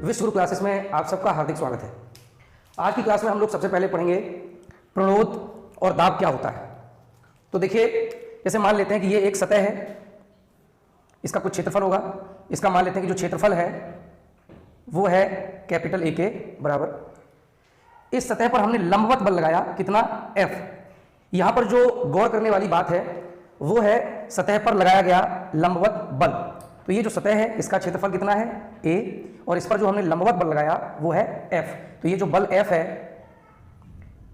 विश्व गुरु क्लासेस में आप सबका हार्दिक स्वागत है। आज की क्लास में हम लोग सबसे पहले पढ़ेंगे प्रणोद और दाब क्या होता है। तो देखिए, जैसे मान लेते हैं कि ये एक सतह है, इसका कुछ क्षेत्रफल होगा। इसका मान लेते हैं कि जो क्षेत्रफल है वो है कैपिटल ए के बराबर। इस सतह पर हमने लंबवत बल लगाया, कितना, F। यहां पर जो गौर करने वाली बात है वो है सतह पर लगाया गया लंबवत बल। तो ये जो सतह है इसका क्षेत्रफल कितना है, A, और इस पर जो हमने लंबवत बल लगाया वो है F। तो ये जो बल F है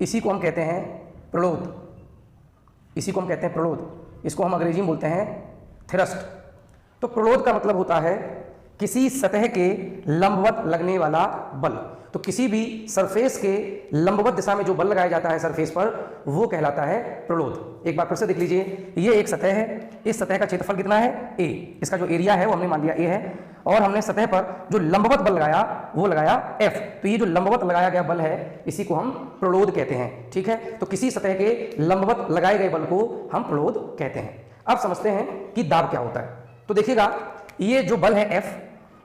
इसी को हम कहते हैं प्रणोद। इसी को हम कहते हैं प्रणोद। इसको हम अंग्रेजी में बोलते हैं थ्रस्ट। तो प्रणोद का मतलब होता है किसी सतह के लंबवत लगने वाला बल। तो किसी भी सरफेस के लंबवत दिशा में जो बल लगाया जाता है सरफेस पर वो कहलाता है प्रणोद। एक बार फिर से देख लीजिए, ये एक सतह है, इस सतह का क्षेत्रफल कितना है, A। इसका जो एरिया है वो हमने मान लिया A है, और हमने सतह पर जो लंबवत बल लगाया वो लगाया F। तो ये जो लंबवत लगाया गया बल है इसी को हम प्रणोद कहते हैं। ठीक है, तो किसी सतह के लंबवत लगाए गए बल को हम प्रणोद कहते हैं। अब समझते हैं कि दाब क्या होता है। तो देखिएगा, ये जो बल है F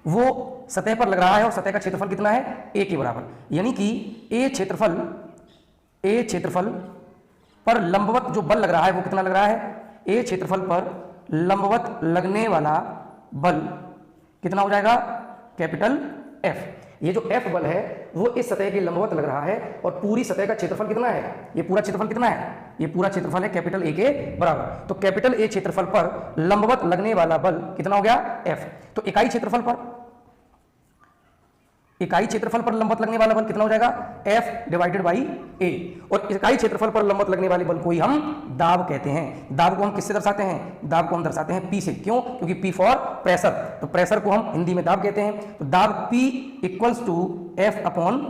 वो सतह पर लग रहा है और सतह का क्षेत्रफल कितना है, A के बराबर। यानी कि A क्षेत्रफल पर लंबवत जो बल लग रहा है वो कितना लग रहा है, A क्षेत्रफल पर लंबवत लगने वाला बल कितना हो जाएगा, कैपिटल F। ये जो F बल है वो इस सतह के लंबवत लग रहा है, और पूरी सतह का क्षेत्रफल कितना है, ये पूरा क्षेत्रफल कितना है, ये पूरा क्षेत्रफल है कैपिटल A के बराबर। तो कैपिटल A क्षेत्रफल पर लंबवत लगने वाला बल कितना हो गया, F। तो इकाई क्षेत्रफल पर लंबवत लगने वाला बल कितना हो जाएगा, F डिवाइडेड बाई A। और इकाई क्षेत्रफल पर लंबवत लगने वाले बल को ही हम दाब कहते हैं। दाब को हम किससे दर्शाते हैं, दाब को हम दर्शाते हैं P से। क्यों, क्योंकि P फॉर प्रेशर। तो प्रेशर को हम हिंदी में दाब कहते हैं। तो दाब P equals to F upon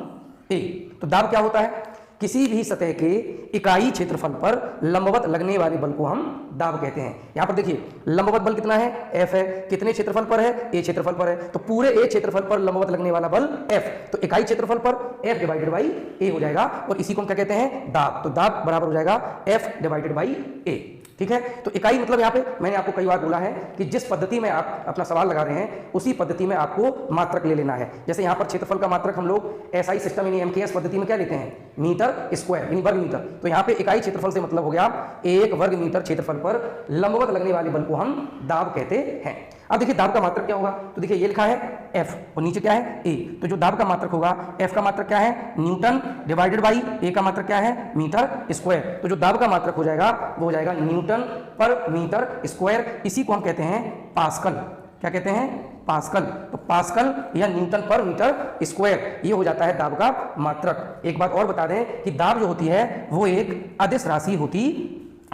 A। तो दाब क्या होता है, किसी भी सतह के इकाई क्षेत्रफल पर लंबवत लगने वाले बल को हम दाब कहते हैं। यहां पर देखिए, लंबवत बल कितना है, F है। कितने क्षेत्रफल पर है, A क्षेत्रफल पर है। तो पूरे A क्षेत्रफल पर लंबवत लगने वाला बल F। तो इकाई क्षेत्रफल पर F डिवाइडेड बाई A हो जाएगा, और इसी को हम क्या कहते हैं, दाब। तो दाब बराबर हो जाएगा F डिवाइडेड बाई A। ठीक है, तो इकाई मतलब यहाँ पे मैंने आपको कई बार बोला है कि जिस पद्धति में आप अपना सवाल लगा रहे हैं उसी पद्धति में आपको मात्रक ले लेना है। जैसे यहाँ पर क्षेत्रफल का मात्रक हम लोग SI सिस्टम यानी MKS पद्धति में क्या लेते हैं, मीटर स्क्वायर यानी वर्ग मीटर। तो यहाँ पे इकाई क्षेत्रफल से मतलब हो गया 1 वर्ग मीटर क्षेत्रफल पर लंबवत लगने वाले बल को हम दाब कहते हैं। अब देखिए दाब का मात्रक क्या होगा। तो देखिए ये लिखा है F और नीचे क्या है, A। तो जो दाब का मात्रक होगा, F का मात्रक क्या है, न्यूटन डिवाइडेड बाई A का मात्रक क्या है, मीटर स्क्वायर। तो जो दाब का मात्रक हो जाएगा वो हो जाएगा न्यूटन पर मीटर स्क्वायर। इसी को हम कहते हैं पास्कल। क्या कहते हैं, पास्कल। तो पास्कल या न्यूटन पर मीटर स्क्वायर, ये हो जाता है दाब का मात्रक। एक बात और बता दें कि दाब जो होती है वो एक अदिश राशि होती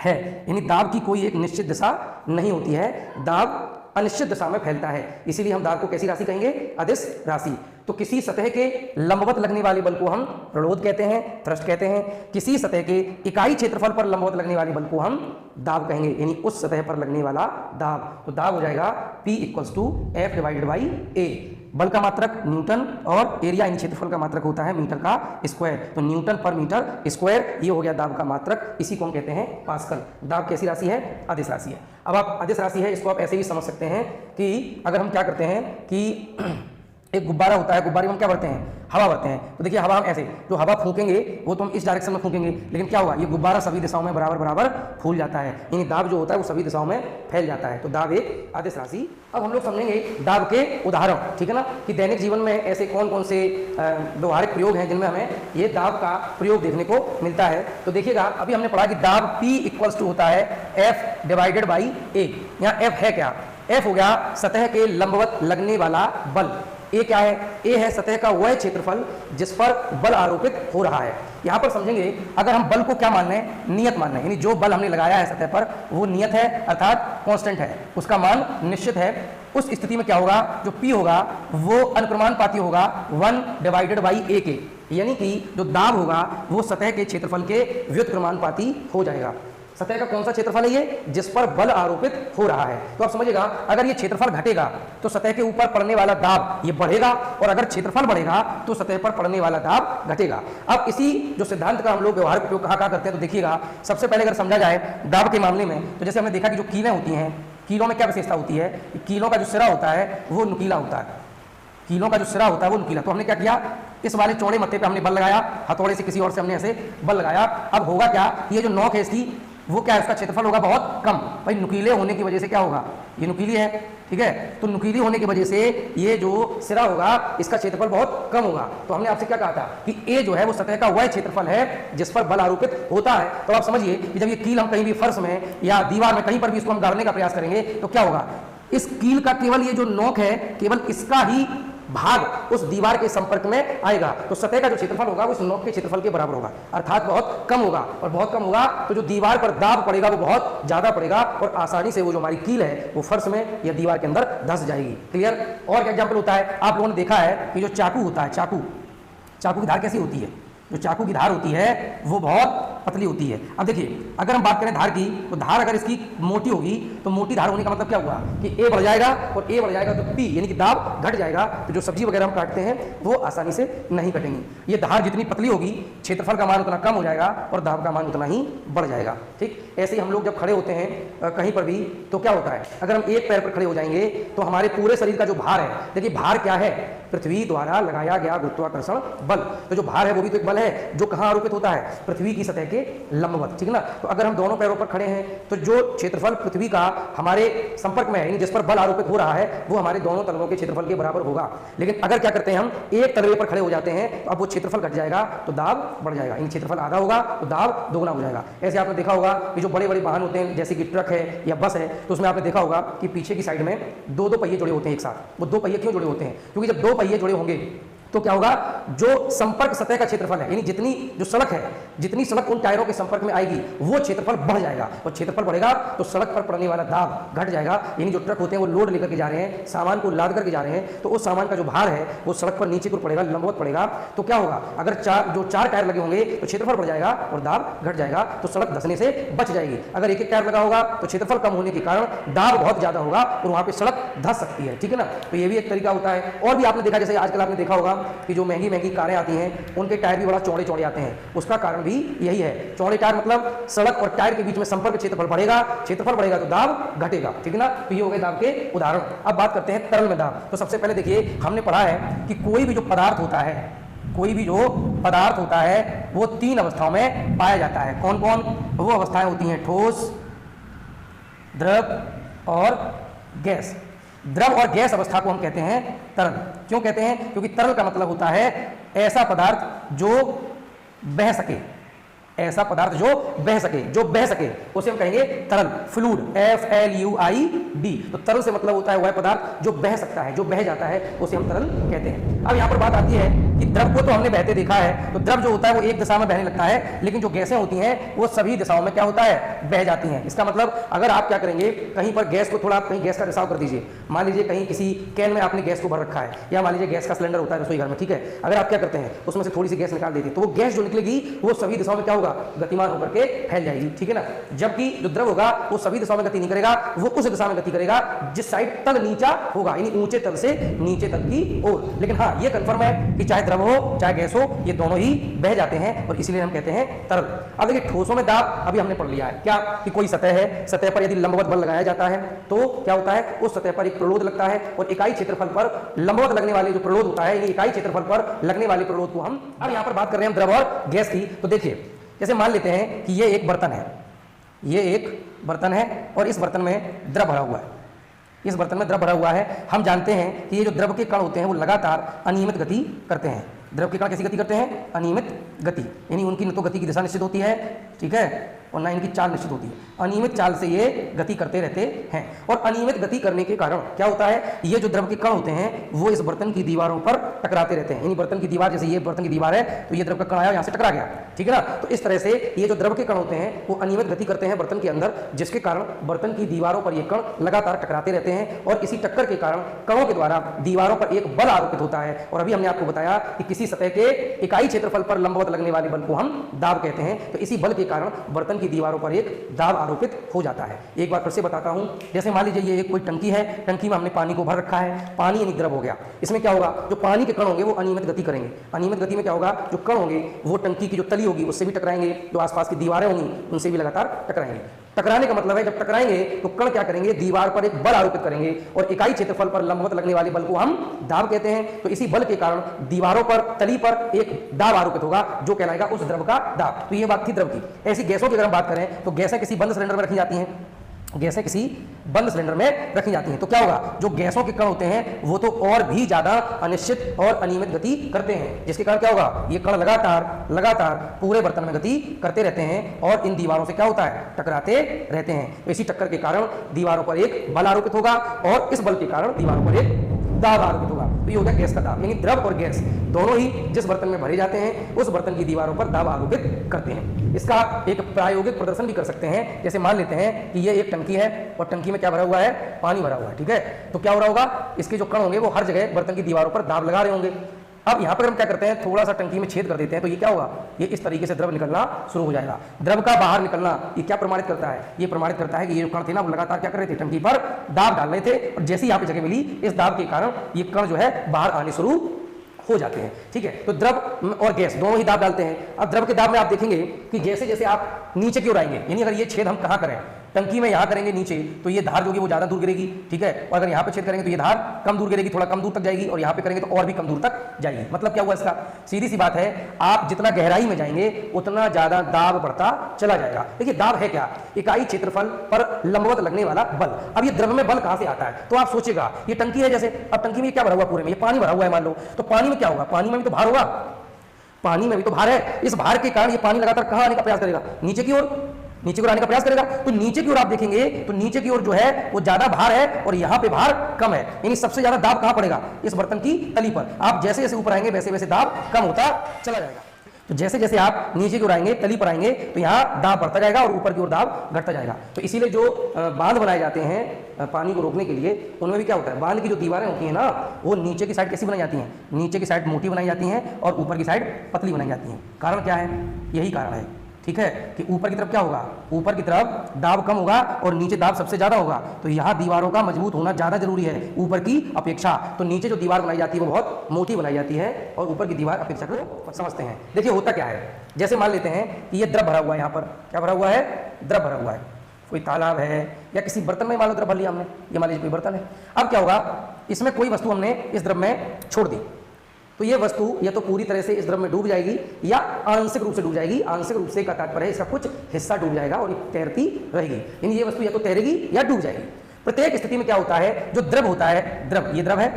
है, यानी दाब की कोई एक निश्चित दिशा नहीं होती है, दाब अनिश्चित दिशा में फैलता है। इसीलिए हम दाब को कैसी राशि कहेंगे, अदिश राशि। तो किसी सतह के लंबवत लगने वाले बल को हम प्रणोद कहते हैं, थ्रस्ट कहते हैं। किसी सतह के इकाई क्षेत्रफल पर लंबवत लगने वाले बल को हम दाब कहेंगे, यानी उस सतह पर लगने वाला दाब। तो दाब हो जाएगा P equals to F divided by A। बल का मात्रक न्यूटन और एरिया इन क्षेत्रफल का मात्रक होता है मीटर का स्क्वायर। तो न्यूटन पर मीटर स्क्वायर, ये हो गया दाब का मात्रक। इसी को हम कहते हैं पास्कल। दाब कैसी राशि है, अदिश राशि है। अब आप अदिश राशि है इसको आप ऐसे ही समझ सकते हैं कि अगर हम क्या करते हैं कि एक गुब्बारा होता है, गुब्बारे में हम क्या भरते हैं, हवा भरते हैं। तो देखिए हवा हम ऐसे, जो हवा फूकेंगे वो तो हम इस डायरेक्शन में फूकेंगे, लेकिन क्या होगा, ये गुब्बारा सभी दिशाओं में बराबर बराबर फूल जाता है, यानी दाब जो होता है वो सभी दिशाओं में फैल जाता है। तो दाब एक अदिश राशि। अब हम लोग समझेंगे दाब के उदाहरण, ठीक है ना, कि दैनिक जीवन में ऐसे कौन कौन से व्यवहारिक प्रयोग हैं जिनमें हमें ये दाब का प्रयोग देखने को मिलता है। तो देखिएगा, अभी हमने पढ़ा कि दाब P इक्वल्स टू होता है F डिवाइडेड बाई A। यहाँ F है क्या, F हो गया सतह के लंबवत लगने वाला बल। A क्या है, A है सतह का वह क्षेत्रफल जिस पर बल आरोपित हो रहा है। यहाँ पर समझेंगे, अगर हम बल को क्या मान लें, नियत मान लें, यानी जो बल हमने लगाया है सतह पर वो नियत है, अर्थात कांस्टेंट है, उसका मान निश्चित है। उस स्थिति में क्या होगा, जो P होगा वो अनुक्रमानुपाती होगा 1 डिवाइडेड बाई A के, यानी कि जो दाब होगा वो सतह के क्षेत्रफल के व्युत्क्रमानुपाती हो जाएगा। सतह का कौन सा क्षेत्रफल है ये, जिस पर बल आरोपित हो रहा है। तो आप समझिएगा, अगर ये क्षेत्रफल घटेगा तो सतह के ऊपर पड़ने वाला दाब ये बढ़ेगा, और अगर क्षेत्रफल बढ़ेगा तो सतह पर पड़ने वाला दाब घटेगा। अब इसी जो सिद्धांत का हम लोग व्यवहारिक उपयोग कहाँ करते हैं, तो देखिएगा, सबसे पहले अगर समझा जाए दाब के मामले में, तो जैसे हमने देखा कि जो कीलें होती हैं, कीलों में क्या विशेषता होती है, कीलों का जो सिरा होता है वो नुकीला होता है। कीलों का जो सिरा होता है वो नुकीला। तो हमने क्या किया, इस वाले चौड़े मत्थे पे हमने बल लगाया, हथौड़े से किसी और से हमने ऐसे बल लगाया। अब होगा क्या, ये जो नोक है इसकी, वो क्या है, उसका क्षेत्रफल होगा बहुत कम। भाई नुकीले होने की वजह से क्या होगा, ये नुकीली है, ठीक है, तो नुकीली होने की वजह से ये जो सिरा होगा इसका क्षेत्रफल बहुत कम होगा। तो हमने आपसे क्या कहा था कि ए जो है वो सतह का वह क्षेत्रफल है जिस पर बल आरोपित होता है। तो आप समझिए कि जब ये कील हम कहीं भी फर्श में या दीवार में कहीं पर भी इसको हम गाड़ने का प्रयास करेंगे तो क्या होगा, इस कील का केवल ये जो नोक है, केवल इसका ही भाग उस दीवार के संपर्क में आएगा। तो सतह का जो क्षेत्रफल होगा वो इस नोक के क्षेत्रफल के बराबर होगा, अर्थात बहुत कम होगा। और बहुत कम होगा तो जो दीवार पर दाब पड़ेगा वो बहुत ज्यादा पड़ेगा और आसानी से वो जो हमारी कील है वो फर्श में या दीवार के अंदर धंस जाएगी। क्लियर। और क्या एग्जाम्पल होता है, आप लोगों ने देखा है कि जो चाकू होता है, चाकू की धार कैसी होती है, जो चाकू की धार होती है वो बहुत पतली होती है। अब देखिए अगर हम बात करें धार की, तो धार अगर इसकी मोटी होगी तो मोटी धार होने का मतलब क्या हुआ कि ए बढ़ जाएगा, और ए बढ़ जाएगा तो पी यानी कि दाब घट जाएगा। तो जो सब्जी वगैरह हम काटते हैं वो आसानी से नहीं कटेंगी। ये धार जितनी पतली होगी क्षेत्रफल का मान उतना कम हो जाएगा और दाब का मान उतना ही बढ़ जाएगा। ठीक, ऐसे ही हम लोग जब खड़े होते हैं कहीं पर भी तो क्या होता है, अगर हम एक पैर पर खड़े हो जाएंगे तो हमारे पूरे शरीर का जो भार है, देखिए भार क्या है, पृथ्वी द्वारा लगाया गया गुरुत्वाकर्षण बल। तो जो भार है वो भी तो एक बल है जो कहाँ आरोपित होता है, पृथ्वी की सतह के लंबवत। ठीक ना। तो अगर हम दोनों पैरों पर खड़े हैं तो जो क्षेत्रफल पृथ्वी का हमारे संपर्क में है, यानी जिस पर बल आरोपित हो रहा है, वो हमारे दोनों तलवों के क्षेत्रफल के बराबर होगा। लेकिन अगर क्या करते हैं, हम एक तलवे पर खड़े हो जाते हैं तो अब वो क्षेत्रफल घट जाएगा तो दाब बढ़ जाएगा, यानी क्षेत्रफल आधा होगा तो दाब दोगुना हो जाएगा। ऐसे आपने देखा होगा कि जो बड़े बड़े वाहन होते हैं जैसे कि ट्रक है या बस है, तो उसमें आपने देखा होगा कि पीछे की साइड में दो दो पहिए जुड़े होते हैं एक साथ। वो दो पहिए क्यों जुड़े होते हैं, क्योंकि जब दो पहिए जुड़े होंगे तो क्या होगा, जो संपर्क सतह का क्षेत्रफल है, यानी जितनी जो सड़क है, जितनी सड़क उन टायरों के संपर्क में आएगी वो क्षेत्रफल बढ़ जाएगा, और क्षेत्रफल बढ़ेगा तो सड़क पर पड़ने वाला दाब घट जाएगा। यानी जो ट्रक होते हैं वो लोड लेकर के जा रहे हैं, सामान को लाद करके जा रहे हैं, तो उस सामान का जो भार है वो सड़क पर नीचे को पड़ेगा, लंबवत पड़ेगा। तो क्या होगा, अगर चार टायर लगे होंगे तो क्षेत्रफल बढ़ जाएगा और दाब घट जाएगा, तो सड़क धंसने से बच जाएगी। अगर एक एक टायर लगा होगा तो क्षेत्रफल कम होने के कारण दाब बहुत ज्यादा होगा और वहां पर सड़क धंस सकती है। ठीक है ना। तो ये भी एक तरीका होता है। और भी आपने देखा, जैसे आजकल आपने देखा होगा कि जो महंगी कारें आती हैं उनके टायर भी बड़ा चौड़े चौड़े आते हैं। उसका कारण भी यही है, चौड़े टायर मतलब सड़क और टायर के बीच में संपर्क क्षेत्रफल बढ़ेगा, क्षेत्रफल बढ़ेगा तो दाब घटेगा। ठीक है ना। तो ये हो गए दाब के उदाहरण। अब बात करते हैं तरल में दाब। तो सबसे पहले देखिए, हमने पढ़ा है कि कोई भी जो पदार्थ होता है, कोई भी जो पदार्थ होता है वो तीन अवस्थाओं में पाया जाता है। कौन कौन वो अवस्थाएं होती हैं, ठोस, द्रव और गैस। द्रव और गैस अवस्था को हम कहते हैं तरल। क्यों कहते हैं, क्योंकि तरल का मतलब होता है ऐसा पदार्थ जो बह सके, ऐसा पदार्थ जो बह सके उसे हम कहेंगे तरल, फ्लूइड, FLUID। तो तरल से मतलब होता है वह पदार्थ जो बह सकता है, जो बह जाता है, उसे हम तरल कहते हैं। अब यहां पर बात आती है कि द्रव को तो हमने बहते देखा है, तो द्रव जो होता है वो एक दिशा में बहने लगता है, लेकिन जो गैसें होती हैं वो सभी दिशाओं में क्या होता है, बह जाती हैं। इसका मतलब अगर आप क्या करेंगे, कहीं पर गैस को थोड़ा, कहीं गैस का रिसाव कर दीजिए। मान लीजिए कहीं किसी कैन में आपने गैस को भर रखा है, या मान लीजिए गैस का सिलेंडर होता है रसोई घर में, ठीक है। अगर आप क्या करते हैं, उसमें से थोड़ी सी गैस निकाल देते हैं, तो वो गैस जो निकलेगी वो सभी दिशाओं में क्या होगा, गतिमान होकर के फैल जाएगी। ठीक है ना। जबकि जो द्रव होगा वो सभी दिशाओं में गति नहीं करेगा, वो उस दिशा में गति करेगा जिस साइड तल नीचा होगा, यानी ऊंचे तल से नीचे तल की ओर। लेकिन हाँ, ये कंफर्म है कि चाहे द्रव हो चाहे गैस हो, ये दोनों ही बह जाते हैं और इसीलिए हम कहते हैं तरल। अब देखिए ठोसों में दाब अभी हमने पढ़ लिया है, क्या कि कोई सतह है, सतह पर यदि लंबवत बल लगाया जाता है तो क्या होता है, उस सतह पर एक प्रलोद लगता है, और इकाई क्षेत्रफल पर लंबवत लगने वाले जो प्रलोद होता है, इकाई क्षेत्रफल पर लगने वाले प्रलोद को हम, अब यहां पर बात कर रहे हैं द्रव और गैस की। तो देखिए, जैसे मान लेते हैं कि ये एक बर्तन है, ये एक बर्तन है और इस बर्तन में द्रव भरा हुआ है, इस बर्तन में द्रव भरा हुआ है। हम जानते हैं कि ये जो द्रव के कण होते हैं वो लगातार अनियमित गति करते हैं। द्रव के कण कैसी गति करते हैं, अनियमित गति, यानी उनकी न तो गति की दिशा निश्चित होती है, ठीक है, और ना इनकी चाल निश्चित होती है। अनियमित चाल से ये गति करते रहते हैं, और अनियमित गति करने के कारण क्या होता है, ये जो द्रव के कण होते हैं वो इस बर्तन की दीवारों पर टकराते रहते हैं। यानी बर्तन की दीवार, जैसे ये बर्तन की दीवार है तो ये द्रव का कण आया, यहाँ से टकरा गया, ठीक है ना। तो इस तरह से ये जो द्रव के कण होते हैं वो अनियमित गति करते हैं बर्तन के अंदर, जिसके कारण बर्तन की दीवारों पर ये कण लगातार टकराते रहते हैं, और इसी टक्कर के कारण कणों के द्वारा दीवारों पर एक बल आरोपित होता है। और अभी हमने आपको बताया कि किसी सतह के इकाई क्षेत्रफल पर लंबवत लगने वाले बल को हम दाब कहते हैं। तो इसी बल के कारण बर्तन की दीवारों पर एक दाब आरोपित हो जाता है। एक बार फिर से बताता हूं, जैसे मान लीजिए ये एक कोई टंकी है, टंकी में हमने पानी को भर रखा है, पानी यानी द्रव हो गया। इसमें क्या होगा, जो पानी के कण होंगे वो अनियमित गति करेंगे। अनियमित गति में क्या होगा, जो कण होंगे वो टंकी की जो तली होगी उससे भी टकराएंगे, जो आसपास की दीवारें होंगी उनसे भी लगातार टकराएंगे। टकराने का मतलब है जब टकराएंगे तो कण क्या करेंगे, दीवार पर एक बल आरोपित करेंगे और इकाई क्षेत्रफल पर लंबवत लगने वाले बल को हम दाब कहते हैं। तो इसी बल के कारण दीवारों पर, तली पर एक दाब आरोपित होगा जो कहलाएगा उस द्रव का दाब। तो ये बात थी द्रव की। ऐसी गैसों की अगर हम बात करें तो गैसें किसी बंद सिलेंडर में रखी जाती हैं, गैसें किसी बंद सिलेंडर में रखी जाती हैं। तो क्या होगा, जो गैसों के कण होते हैं वो तो और भी ज्यादा अनिश्चित और अनियमित गति करते हैं, जिसके कारण क्या होगा, ये कण लगातार पूरे बर्तन में गति करते रहते हैं और इन दीवारों से क्या होता है, टकराते रहते हैं। इसी टक्कर के कारण दीवारों पर एक बल आरोपित होगा और इस बल के कारण दीवारों पर एक दाब आरोपित होगा। तो ये हो गया गैस का दाब, यानी द्रव और गैस दोनों ही जिस बर्तन में भरे जाते हैं उस बर्तन की दीवारों पर दाब आरोपित करते हैं। इसका एक प्रायोगिक प्रदर्शन भी कर सकते हैं। जैसे मान लेते हैं कि ये एक टंकी है और टंकी में क्या भरा हुआ है, पानी भरा हुआ है, ठीक है। तो क्या हो रहा होगा, इसके जो कण होंगे वो हर जगह बर्तन की दीवारों पर दाब लगा रहे होंगे। अब यहाँ पर हम क्या करते हैं, थोड़ा सा टंकी में छेद कर देते हैं, तो ये क्या होगा, ये इस तरीके से द्रव निकलना शुरू हो जाएगा। द्रव का बाहर निकलना ये क्या प्रमाणित करता है, ये प्रमाणित करता है कि ये जो कण थे ना वो लगातार क्या कर रहे थे, टंकी पर दाब डाल रहे थे और जैसे ही यहाँ पे जगह मिली इस दाब के कारण ये कण जो है बाहर आने शुरू हो जाते हैं, ठीक है। तो द्रव और गैस दोनों ही दाब डालते हैं। अब द्रव के दाब में आप देखेंगे कि जैसे जैसे आप नीचे की ओर आएंगे, यानी अगर ये छेद हम कहाँ करें, टंकी में यहाँ करेंगे नीचे, तो ये धार जो कि वो ज्यादा दूर गिरेगी, ठीक है। और अगर यहाँ पे छेद करेंगे तो ये धार कम दूर गिरेगी, थोड़ा कम दूर तक जाएगी, और यहाँ पे करेंगे तो और भी कम दूर तक जाएगी। मतलब क्या हुआ इसका, सीधी सी बात है, आप जितना गहराई में जाएंगे उतना ज्यादा दाब बढ़ता चला जाएगा। देखिए दाब है क्या, इकाई क्षेत्रफल पर लंबवत लगने वाला बल। अब ये द्रव में बल कहां से आता है, तो आप सोचेगा ये टंकी है, जैसे अब टंकी में क्या भरा हुआ, पूरे में ये पानी भरा हुआ है मान लो, तो पानी में क्या होगा, पानी में भी तो भार होगा, पानी में भी तो भार है। इस भार के कारण ये पानी लगातार कहां आने का प्रयास करेगा, नीचे की ओर आने का प्रयास करेगा। तो नीचे की ओर आप देखेंगे तो नीचे की ओर जो है वो ज्यादा भार है और यहाँ पे भार कम है, यानी सबसे ज्यादा दाब कहां पड़ेगा, इस बर्तन की तली पर। आप जैसे जैसे ऊपर आएंगे वैसे वैसे दाब कम होता चला जाएगा। तो जैसे जैसे आप नीचे की ओर आएंगे, तली पर आएंगे, तो यहाँ दाब बढ़ता जाएगा और ऊपर की ओर दाब घटता जाएगा। तो इसीलिए जो बांध बनाए जाते हैं पानी को रोकने के लिए, उनमें भी क्या होता है, बांध की जो दीवारें होती हैं ना वो नीचे की साइड कैसी बनाई जाती हैं, नीचे की साइड मोटी बनाई जाती हैं और ऊपर की साइड पतली बनाई जाती हैं। कारण क्या है, यही कारण है, ठीक है, कि ऊपर की तरफ क्या होगा, ऊपर की तरफ दाब कम होगा और नीचे दाब सबसे ज्यादा होगा। तो यहाँ दीवारों का मजबूत होना ज्यादा जरूरी है ऊपर की अपेक्षा। तो नीचे जो दीवार बनाई जाती है वो बहुत मोटी बनाई जाती है और ऊपर की दीवार अपेक्षाकृत समझते हैं। देखिए होता क्या है, जैसे मान लेते हैं कि ये द्रव भरा हुआ है, यहाँ पर क्या भरा हुआ है, द्रव भरा हुआ है, कोई तालाब है या किसी बर्तन में मान लो द्रव भर लिया हमने, ये मान लीजिए कोई बर्तन है। अब क्या होगा, इसमें कोई वस्तु हमने इस द्रव में छोड़ दी, तो ये वस्तु या तो पूरी तरह से इस द्रव में डूब जाएगी या आंशिक रूप से डूब जाएगी। आंशिक रूप से का तात्पर्य है इसका कुछ हिस्सा डूब जाएगा और ये तैरती रहेगी, यानी ये वस्तु या तो तैरेगी या डूब जाएगी। प्रत्येक स्थिति में क्या होता है, जो द्रव होता है, द्रव ये द्रव है,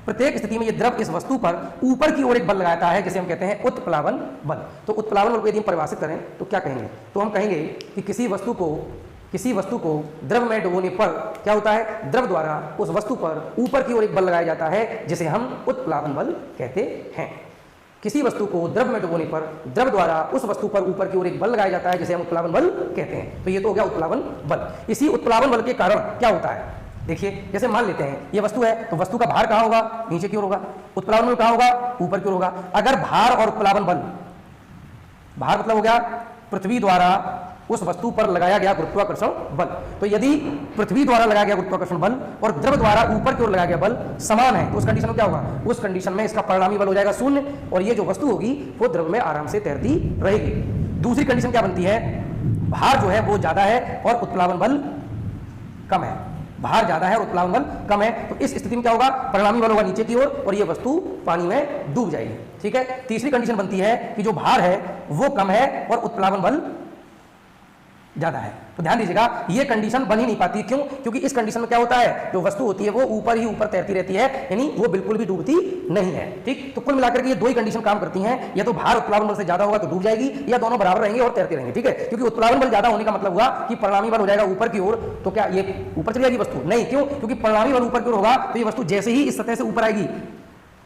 प्रत्येक स्थिति में ये द्रव इस वस्तु पर ऊपर की ओर एक बल लगाता है जिसे हम कहते हैं उत्प्लावन बल। तो उत्प्लावन बल को यदि हम परिभाषित करें तो क्या कहेंगे, तो हम कहेंगे कि किसी वस्तु को द्रव में डुबोने पर क्या होता है, द्रव द्वारा उस वस्तु पर ऊपर की ओर एक बल लगाया जाता है जिसे हम उत्प्लावन बल कहते हैं। किसी वस्तु को द्रव में डुबोने पर द्रव द्वारा उस वस्तु पर ऊपर की ओर एक बल लगाया जाता है जिसे हम उत्प्लावन बल कहते हैं। तो ये तो हो गया उत्प्लावन बल। इसी उत्प्लावन बल के कारण क्या होता है, देखिए जैसे मान लेते हैं ये वस्तु है, तो वस्तु का भार कहाँ होगा, नीचे की ओर होगा, उत्प्लावन बल कहाँ होगा, ऊपर की ओर होगा। अगर भार और उत्प्लावन बल, भार मतलब हो गया पृथ्वी द्वारा उस वस्तु पर लगाया गया गुरुत्वाकर्षण बल, तो यदि पृथ्वी द्वारा लगाया गया गुरुत्वाकर्षण बल और द्रव द्वारा ऊपर की ओर लगाया गया बल समान है, तो उस कंडीशन में क्या होगा, उस कंडीशन में इसका परिणामी बल हो जाएगा शून्य और ये जो वस्तु होगी वो द्रव में आराम से तैरती रहेगी। दूसरी कंडीशन क्या बनती है, भार जो है वो ज्यादा है और उत्प्लावन बल कम है, भार ज्यादा है और उत्प्लावन बल कम है, तो इस स्थिति में क्या होगा, परिणामी बल होगा नीचे की ओर और ये वस्तु पानी में डूब जाएगी, ठीक है। तीसरी कंडीशन बनती है कि जो भार है वो कम है और उत्प्लावन बल ज्यादा है। तो ध्यान दीजिएगा ये कंडीशन बन ही नहीं पाती, क्यों, क्योंकि इस कंडीशन में क्या होता है, जो वस्तु होती है वो ऊपर ही ऊपर तैरती रहती है, यानी वो बिल्कुल भी डूबती नहीं है, ठीक। तो कुल मिलाकर के ये दो ही कंडीशन काम करती हैं, या तो भार उत्प्लावन बल से ज्यादा होगा तो डूब जाएगी या दोनों बराबर रहेंगे और तैरते रहेंगे, ठीक है। क्योंकि उत्प्लावन बल ज्यादा होने का मतलब हुआ कि परिणामी बल हो जाएगा ऊपर की ओर, तो क्या ये ऊपर चली जाएगी वस्तु, नहीं, क्यों, क्योंकि परिणामी बल ऊपर की ओर होगा तो ये वस्तु जैसे ही इस सतह से ऊपर आएगी,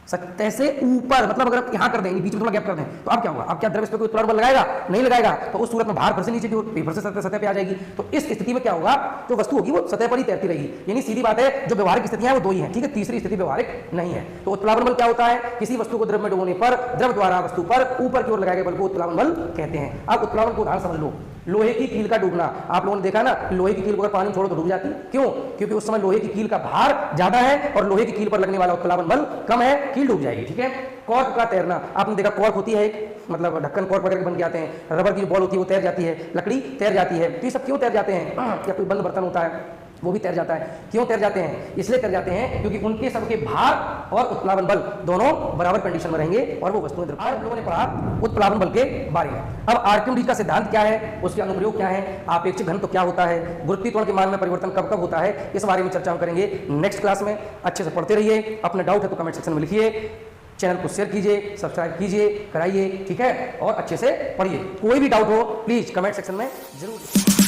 सतह से ऊपर मतलब अगर आप यहां कर देंगे, बीच में थोड़ा गैप कर दें, तो अब क्या होगा, अब क्या द्रव इस पर कोई उत्प्लावन बल लगाएगा, नहीं लगाएगा, तो उस सूरत में भार फिर से नीचे की ओर, फिर से सतह पे आ जाएगी। तो इस स्थिति में क्या होगा, जो वस्तु होगी वो सतह पर ही तैरती रहेगी, यानी सीधी बात है जो व्यवहारिक स्थितियां हैं वो दो ही हैं, ठीक है, तीसरी स्थिति व्यवहारिक नहीं है। तो उत्प्लावन बल क्या होता है, किसी वस्तु को द्रव में डुबोने पर द्रव द्वारा वस्तु पर ऊपर की ओर लगाए गए बल को उत्प्लावन बल कहते हैं। अब उत्प्लावन को उदाहरण समझ लो, लोहे की कील का डूबना, आप लोगों ने देखा ना, लोहे की कील को अगर पानी छोड़ो तो डूब जाती है, क्यों, क्योंकि उस समय लोहे की कील का भार ज्यादा है और लोहे की कील पर लगने वाला उत्प्लावन बल कम है, कील डूब जाएगी, ठीक है। कॉर्क का तैरना, आपने देखा कॉर्क होती है मतलब ढक्कन कॉर्क वगैरह के बन के आते हैं, रबर की जो बॉल होती है वो तैर जाती है, लकड़ी तैर जाती है। तो ये सब क्यों तैर जाते हैं? या कोई बंद बर्तन होता है वो भी तैर जाता है। क्यों तैर जाते हैं? इसलिए तैर जाते हैं क्योंकि उनके सबके भार और उत्प्लावन बल दोनों बराबर कंडीशन में रहेंगे और वो वस्तुएं द्रव्य। हम लोगों ने पढ़ा उत्प्लावन बल के बारे में। अब आर्किमिडीज का सिद्धांत क्या है, उसके अनुप्रयोग क्या है, आपेक्षिक घनत्व क्या होता है, गुरुत्वीय त्वरण के मान में परिवर्तन कब कब होता है, इस बारे में चर्चा हम करेंगे नेक्स्ट क्लास में। अच्छे से पढ़ते रहिए, अपने डाउट है तो कमेंट सेक्शन में लिखिए, चैनल को शेयर कीजिए, सब्सक्राइब कीजिए, कराइए, ठीक है, और अच्छे से पढ़िए। कोई भी डाउट हो प्लीज कमेंट सेक्शन में जरूर